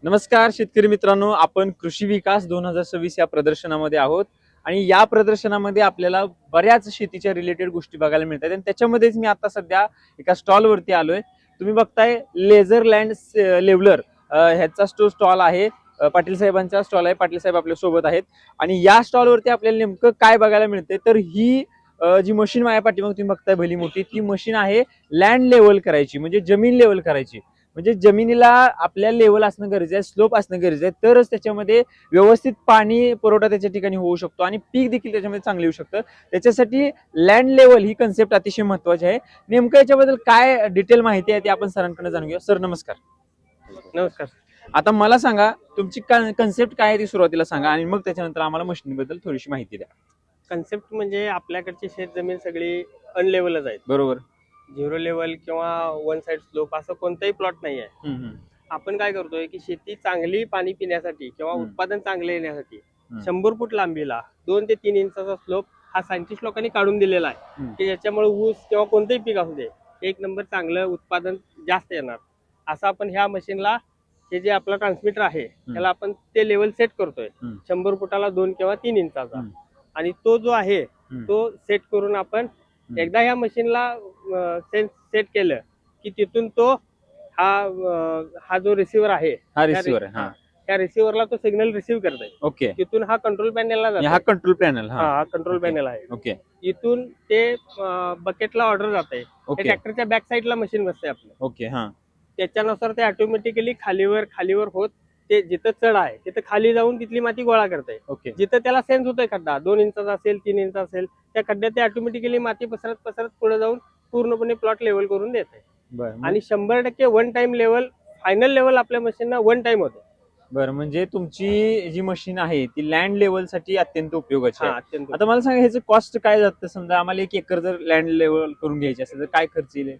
नमस्कार शेतकरी मित्रांनो, आपण कृषी विकास 2026 या प्रदर्शनामध्ये आहोत आणि या प्रदर्शनामध्ये आपल्याला बऱ्याच शेतीच्या रिलेटेड गोष्टी बघायला मिळतात आणि त्याच्यामध्येच मी आता सध्या एका स्टॉल वरती आलोय. तुम्ही बघताय लेझरलँड लेवलर ह्याचा स्टॉल आहे. पाटील साहेबांचा स्टॉल आहे. पाटील साहेब आपल्या सोबत आहेत आणि या स्टॉल वरती आपल्याला नेमकं काय बघायला मिळते तर ही जी मशीन माझ्या पाठीमागे तुम्ही बघताय भली मोठी, ती मशीन आहे लँड लेवल करायची, म्हणजे जमीन लेवल करायची. म्हणजे जमिनीला आपल्या लेवल असणं गरजेचं आहे, स्लोप असणं गरजेचं आहे, तरच त्याच्यामध्ये व्यवस्थित पाणी पुरवठा त्याच्या ठिकाणी होऊ शकतो आणि पीक देखील त्याच्यामध्ये चांगलं येऊ शकतं. त्याच्यासाठी लँड लेवल ही कन्सेप्ट अतिशय महत्वाची आहे. नेमकं याच्याबद्दल काय डिटेल माहिती आहे ती आपण सरांकडे जाणून घेऊया. सर नमस्कार. नमस्कार. आता मला सांगा तुमची कन्सेप्ट काय आहे ती सुरुवातीला सांगा आणि मग त्याच्यानंतर आम्हाला मशीनबद्दल थोडीशी माहिती द्या. कन्सेप्ट म्हणजे आपल्याकडची शेत जमीन सगळी अनलेवलच आहेत. बरोबर. झिरो लेवल किंवा वन साइड स्लोप असं कोणताही प्लॉट नाही आहे. आपण काय करतोय की शेती चांगली पाणी पिण्यासाठी किंवा उत्पादन चांगले येण्यासाठी 100 फूट लांबीला 2 ते 3 इंचाचा स्लोप हा सायंटिस्ट लोकांनी काढून दिलेला आहे की ज्याच्यामुळे ऊस किंवा कोणतेही पीक असू दे एक नंबर चांगलं उत्पादन जास्त येणार. असं आपण ह्या मशीनला हे जे आपला ट्रान्समीटर आहे त्याला आपण ते लेवल सेट करतोय 100 फुटाला 2 किंवा 3 इंचाचा. आणि तो जो आहे तो सेट करून आपण एकदा ह्या मशीनला सेट केलं की तिथून तो हा जो रिसिव्हर आहे त्या रिसिव्हरला तो सिग्नल रिसीव्ह करतोय. ओके. तिथून हा कंट्रोल पॅनलला जातो. हा कंट्रोल पॅनल. हा कंट्रोल पॅनल आहे. ओके. इथून ते बकेटला ऑर्डर जाते. ट्रॅक्टरच्या बॅक साईडला मशीन बसते आपलं. ओके. हा. त्याच्यानुसार ते ऑटोमॅटिकली खालीवर होत ते जिथं चढ आहे तिथं खाली जाऊन तिथली माती गोळा करते. ओके. जिथं त्याला सेन्स होतोय खड्डा 2 इंचाचा असेल 3 इंचा असेल त्या खड्ड्यात ते ऑटोमॅटिकली माती पसरत पुढे जाऊन पूर्णपणे प्लॉट लेवल करून देते. आणि 100% one time level final level आपल्या मशीनना वन टाइम होते. बरं, म्हणजे तुमची जी मशीन आहे ती लँड लेवल साठी अत्यंत उपयोगाची आहे. अत्यंत. आता मला सांगा ह्याचं कॉस्ट काय जातं? समजा आम्हाला 1 एकर जर लँड लेवल करून घ्यायची असेल तर काय खर्च येईल?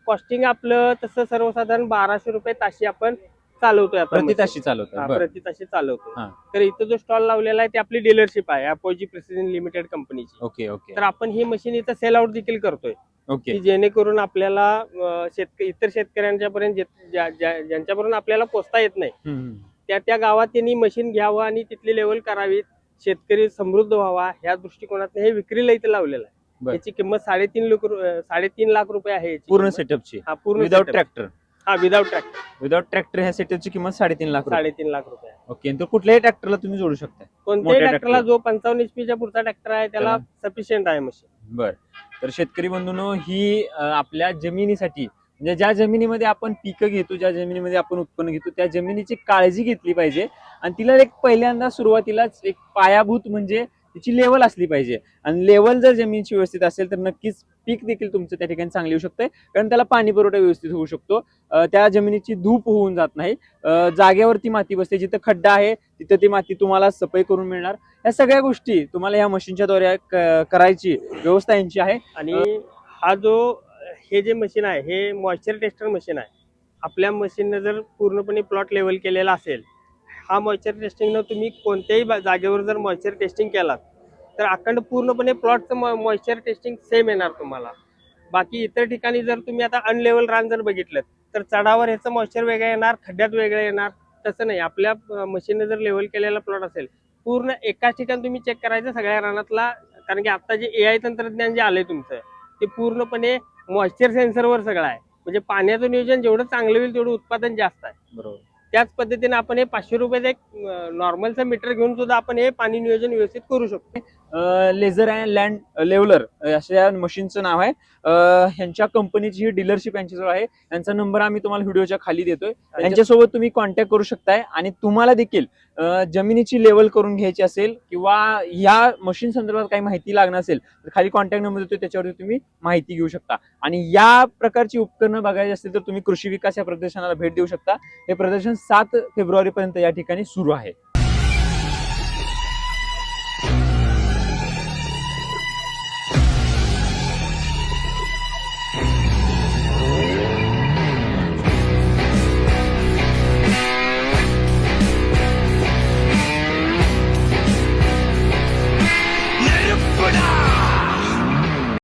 कॉस्टिंग आपलं तसं सर्वसाधारण 1200 रुपये ताशी आपण चालवतोय. प्रति ताशी चालवतो. प्रति ताशी चालवतो. तर इथं जो स्टॉल लावलेला आहे ते आपली डीलरशिप आहे अपोजी प्रिसिजन लिमिटेड कंपनीची. ओके. ओके. तर आपण ही मशीन इथं सेल आउट देखील करतोय. ओके. जेणेकरून आपल्याला इतर शेतकऱ्यांच्या पर्यंत ज्यांच्यापर्यंत आपल्याला पोचता येत नाही त्या गावात त्यांनी मशीन घ्यावं आणि तिथली लेवल करावी, शेतकरी समृद्ध व्हावा ह्या दृष्टिकोनात हे विक्रीला इथे लावलेलं आहे. याची किंमत 3.5 लाख रुपये आहे पूर्ण सेटअपची. पूर्ण विदाउट ट्रॅक्टर. विदाउट ट्रॅक्टर ह्या सेटअपची किंमत 3.5 लाख. 3.5 लाख रुपये. ओके. तर कुठल्याही ट्रॅक्टरला तुम्ही जोडू शकता? कोणत्याही ट्रॅक्टरला जो 55 HP पुढचा ट्रॅक्टर आहे त्याला सफिशियंट आहे मशीन. बर. तर शेतकरी बंधूंनो, ही आपल्या जमिनीसाठी म्हणजे ज्या जमिनीमध्ये आपण पिकं घेतो, ज्या जमिनीमध्ये आपण उत्पन्न घेतो त्या जमिनीची काळजी घेतली पाहिजे आणि तिला एक पहिल्यांदा सुरुवातीलाच एक पायाभूत म्हणजे तिची लेवल असली पाहिजे. आणि लेवल जर जमिनीची व्यवस्थित असेल तर नक्कीच पीक देखील तुमचं त्या ठिकाणी चांगलं येऊ शकतंय, कारण त्याला पाणी पुरवठा व्यवस्थित होऊ शकतो. त्या जमिनीची धूप होऊन जात नाही. जागेवरती माती बसते, जिथं खड्डा आहे तिथं ती माती तुम्हाला सफाई करून मिळणार. या सगळ्या गोष्टी तुम्हाला या मशीनच्या द्वारे करायची व्यवस्था यांची आहे. आणि हे जे मशीन आहे हे मॉइश्चर टेस्टर मशीन आहे. आपल्या मशीनने जर पूर्णपणे प्लॉट लेवल केलेला असेल, हा मॉइश्चर टेस्टिंगनं तुम्ही कोणत्याही जागेवर जर मॉइश्चर टेस्टिंग केलात तर अखंड पूर्णपणे प्लॉटचं मॉइश्चर टेस्टिंग सेम येणार तुम्हाला. बाकी इतर ठिकाणी जर तुम्ही आता अनलेवल रान जर बघितलं तर चढावर ह्याचं मॉइश्चर वेगळं येणार, खड्ड्यात वेगळं येणार. तसं नाही, आपल्या मशीनने जर लेवल केलेला प्लॉट असेल पूर्ण एकाच ठिकाणी तुम्ही चेक करायचं सगळ्या रानातला. कारण की आता जे AI तंत्रज्ञान जे आलंय तुमचं ते पूर्णपणे मॉइश्चर सेन्सरवर सगळं आहे. म्हणजे पाण्याचं नियोजन जेवढं चांगलं होईल तेवढं उत्पादन जास्त आहे. बरोबर. त्याच पद्धतीने आपण हे 500 रुपयाचं एक नॉर्मलचं मीटर घेऊन सुद्धा आपण हे पाणी नियोजन व्यवस्थित करू शकतो. लेझर अँड लँड लेवलर अशा मशीनचं नाव आहे. ह्यांच्या कंपनीची ही डीलरशिप यांच्याजवळ आहे. यांचा नंबर आम्ही तुम्हाला व्हिडिओच्या खाली देतोय. यांच्यासोबत तुम्ही कॉन्टॅक्ट करू शकताय आणि तुम्हाला देखील जमिनीची लेवल करून घ्यायची असेल किंवा ह्या मशीन संदर्भात काही माहिती लागणार असेल तर खाली कॉन्टॅक्ट नंबर देतोय, त्याच्यावरती तुम्ही माहिती घेऊ शकता. आणि या प्रकारची उपकरणं बघायची असतील तर तुम्ही कृषी विकास या प्रदर्शनाला भेट देऊ शकता. हे प्रदर्शन 7 फेब्रुवारी पर्यंत या ठिकाणी सुरू आहे.